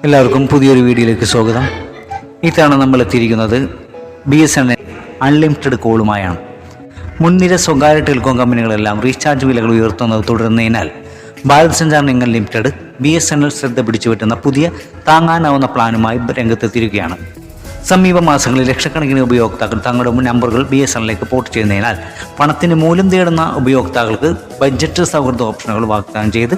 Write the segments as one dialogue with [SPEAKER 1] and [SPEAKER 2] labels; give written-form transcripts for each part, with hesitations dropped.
[SPEAKER 1] എല്ലാവർക്കും പുതിയൊരു വീഡിയോയിലേക്ക് സ്വാഗതം. ഇത്തവണ നമ്മൾ എത്തിയിരിക്കുന്നത് BSNL അൺലിമിറ്റഡ് കോളുമായാണ്. മുൻനിര സ്വകാര്യ ടെലികോം കമ്പനികളെല്ലാം റീചാർജ് വിലകൾ ഉയർത്തുന്നത് തുടരുന്നതിനാൽ ഭാരത് സഞ്ചാർ നിഗം ലിമിറ്റഡ് BSNL ശ്രദ്ധ പിടിച്ചുപറ്റുന്ന പുതിയ താങ്ങാനാവുന്ന പ്ലാനുമായി രംഗത്തെത്തിയിരിക്കുകയാണ്. സമീപ മാസങ്ങളിൽ ലക്ഷക്കണക്കിന് ഉപയോക്താക്കൾ തങ്ങളുടെ നമ്പറുകൾ BSNLിലേക്ക് പോർട്ട് ചെയ്യുന്നതിനാൽ പണത്തിന് മൂല്യം തേടുന്ന ഉപയോക്താക്കൾക്ക് ബഡ്ജറ്റ് സൗഹൃദ ഓപ്ഷനുകൾ വാഗ്ദാനം ചെയ്ത്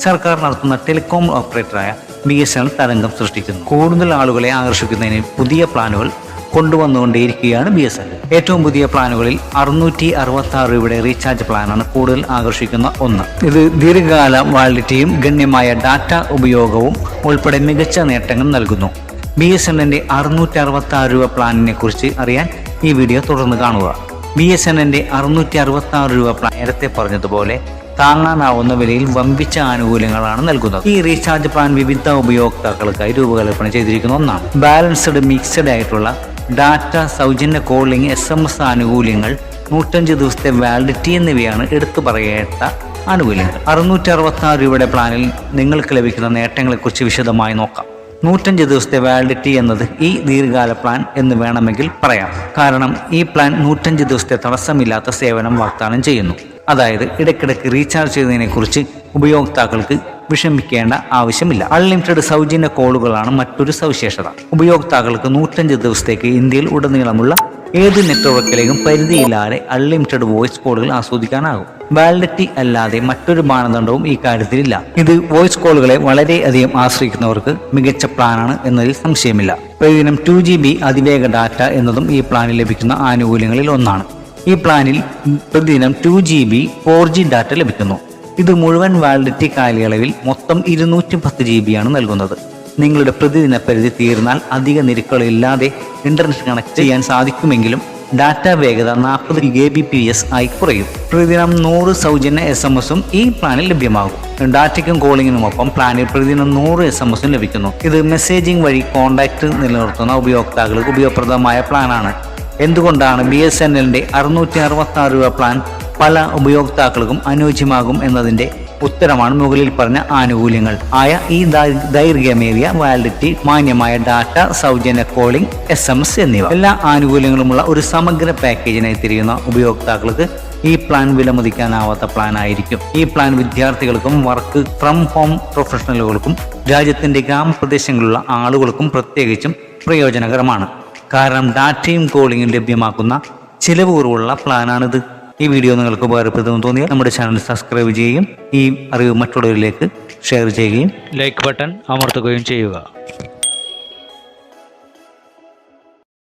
[SPEAKER 1] സർക്കാർ നടത്തുന്ന ടെലികോം ഓപ്പറേറ്ററായ BSNL തരംഗം സൃഷ്ടിക്കുന്നു. കൂടുതൽ ആളുകളെ ആകർഷിക്കുന്നതിന് പുതിയ പ്ലാനുകൾ കൊണ്ടുവന്നുകൊണ്ടേയിരിക്കുകയാണ് BSNL. ഏറ്റവും പുതിയ പ്ലാനുകളിൽ 666 രൂപയുടെ റീചാർജ് പ്ലാനാണ് കൂടുതൽ ആകർഷിക്കുന്ന ഒന്ന്. ഇത് ദീർഘകാല വാലിഡിറ്റിയും ഗണ്യമായ ഡാറ്റ ഉപയോഗവും ഉൾപ്പെടെ മികച്ച നേട്ടങ്ങൾ നൽകുന്നു. BSNLിന്റെ 666 രൂപ പ്ലാനിനെ കുറിച്ച് അറിയാൻ ഈ വീഡിയോ തുടർന്ന് കാണുക. BSNLിന്റെ 666 രൂപ പ്ലാൻ നേരത്തെ പറഞ്ഞതുപോലെ താങ്ങാനാവുന്ന വിലയിൽ വമ്പിച്ച ആനുകൂല്യങ്ങളാണ് നൽകുന്നത്. ഈ റീചാർജ് പ്ലാൻ വിവിധ ഉപയോക്താക്കൾക്കായി രൂപകൽപ്പന ചെയ്തിരിക്കുന്ന ഒന്നാണ്. ബാലൻസ്ഡ് മിക്സഡ് ആയിട്ടുള്ള ഡാറ്റ, സൗജന്യ കോളിംഗ്, SMS ആനുകൂല്യങ്ങൾ, 105 ദിവസത്തെ വാലിഡിറ്റി എന്നിവയാണ് എടുത്തു പറയേണ്ട ആനുകൂല്യങ്ങൾ. 666 രൂപയുടെ പ്ലാനിൽ നിങ്ങൾക്ക് ലഭിക്കുന്ന നേട്ടങ്ങളെക്കുറിച്ച് വിശദമായി നോക്കാം. 105 ദിവസത്തെ വാലിഡിറ്റി എന്നത് ഈ ദീർഘകാല പ്ലാൻ എന്ന് വേണമെങ്കിൽ പറയാം. കാരണം ഈ പ്ലാൻ 105 ദിവസത്തെ തടസ്സമില്ലാത്ത സേവനം വാഗ്ദാനം ചെയ്യുന്നു. അതായത് ഇടയ്ക്കിടയ്ക്ക് റീചാർജ് ചെയ്യുന്നതിനെക്കുറിച്ച് ഉപയോക്താക്കൾക്ക് വിഷമിക്കേണ്ട ആവശ്യമില്ല. അൺലിമിറ്റഡ് സൗജന്യ കോളുകളാണ് മറ്റൊരു സവിശേഷത. ഉപയോക്താക്കൾക്ക് 105 ദിവസത്തേക്ക് ഇന്ത്യയിൽ ഉടനീളമുള്ള ഏത് നെറ്റ്വർക്കിലേക്കും പരിധിയില്ലാതെ അൺലിമിറ്റഡ് വോയിസ് കോളുകൾ ആസ്വദിക്കാനാകും. വാലിഡിറ്റി അല്ലാതെ മറ്റൊരു മാനദണ്ഡവും ഈ കാര്യത്തിലില്ല. ഇത് വോയിസ് കോളുകളെ വളരെയധികം ആശ്രയിക്കുന്നവർക്ക് മികച്ച പ്ലാനാണ് എന്നതിൽ സംശയമില്ല. പ്രതിദിനം 2GB അതിവേഗ ഡാറ്റ എന്നതും ഈ പ്ലാനിൽ ലഭിക്കുന്ന ആനുകൂല്യങ്ങളിൽ ഒന്നാണ്. ഈ പ്ലാനിൽ പ്രതിദിനം 2GB 4G ഡാറ്റ ലഭിക്കുന്നു. ഇത് മുഴുവൻ വാലിഡിറ്റി കാലയളവിൽ മൊത്തം 210 GB നൽകുന്നത്. നിങ്ങളുടെ പ്രതിദിന പരിധി തീർന്നാൽ അധിക നിരക്കുകളില്ലാതെ ഇന്റർനെറ്റ് കണക്ട് ചെയ്യാൻ സാധിക്കുമെങ്കിലും ഡാറ്റ വേഗത 40 Kbps ആയി കുറയും. പ്രതിദിനം 100 സൗജന്യ SMS ഈ പ്ലാനിൽ ലഭ്യമാകും. ഡാറ്റയ്ക്കും കോളിങ്ങിനുമൊപ്പം പ്ലാനിൽ പ്രതിദിനം 100 SMS ലഭിക്കുന്നു. ഇത് മെസ്സേജിംഗ് വഴി കോൺടാക്ട് നിലനിർത്തുന്ന ഉപയോക്താക്കൾക്ക് ഉപയോഗപ്രദമായ പ്ലാനാണ്. എന്തുകൊണ്ടാണ് BSNLിന്റെ 666 രൂപ പ്ലാൻ പല ഉപയോക്താക്കൾക്കും അനുയോജ്യമാകും എന്നതിന്റെ ഉത്തരമാണ് മുകളിൽ പറഞ്ഞ ആനുകൂല്യങ്ങൾ ആയ ഈ ദൈർഘ്യമേറിയ വാലിഡിറ്റി, മാന്യമായ ഡാറ്റ, സൗജന്യ കോളിംഗ്, SMS എന്നിവ. എല്ലാ ആനുകൂല്യങ്ങളുമുള്ള ഒരു സമഗ്ര പാക്കേജിനായി തിരിയുന്ന ഉപയോക്താക്കൾക്ക് ഈ പ്ലാൻ വിലമതിക്കാനാവാത്ത പ്ലാൻ ആയിരിക്കും. ഈ പ്ലാൻ വിദ്യാർത്ഥികൾക്കും വർക്ക് ഫ്രം ഹോം പ്രൊഫഷണലുകൾക്കും രാജ്യത്തിന്റെ ഗ്രാമപ്രദേശങ്ങളിലുള്ള ആളുകൾക്കും പ്രത്യേകിച്ചും പ്രയോജനകരമാണ്. കാരണം ഡാറ്റയും കോളിംഗും ലഭ്യമാക്കുന്ന ചിലവ് കുറവുള്ള പ്ലാനാണിത്. ഈ വീഡിയോ നിങ്ങൾക്ക് ഉപകാരപ്രദമെന്ന് തോന്നിയാൽ നമ്മുടെ ചാനൽ സബ്സ്ക്രൈബ് ചെയ്യുകയും ഈ അറിവ് മറ്റുള്ളവരിലേക്ക് ഷെയർ ചെയ്യുകയും ലൈക്ക് ബട്ടൺ അമർത്തുകയും ചെയ്യുക.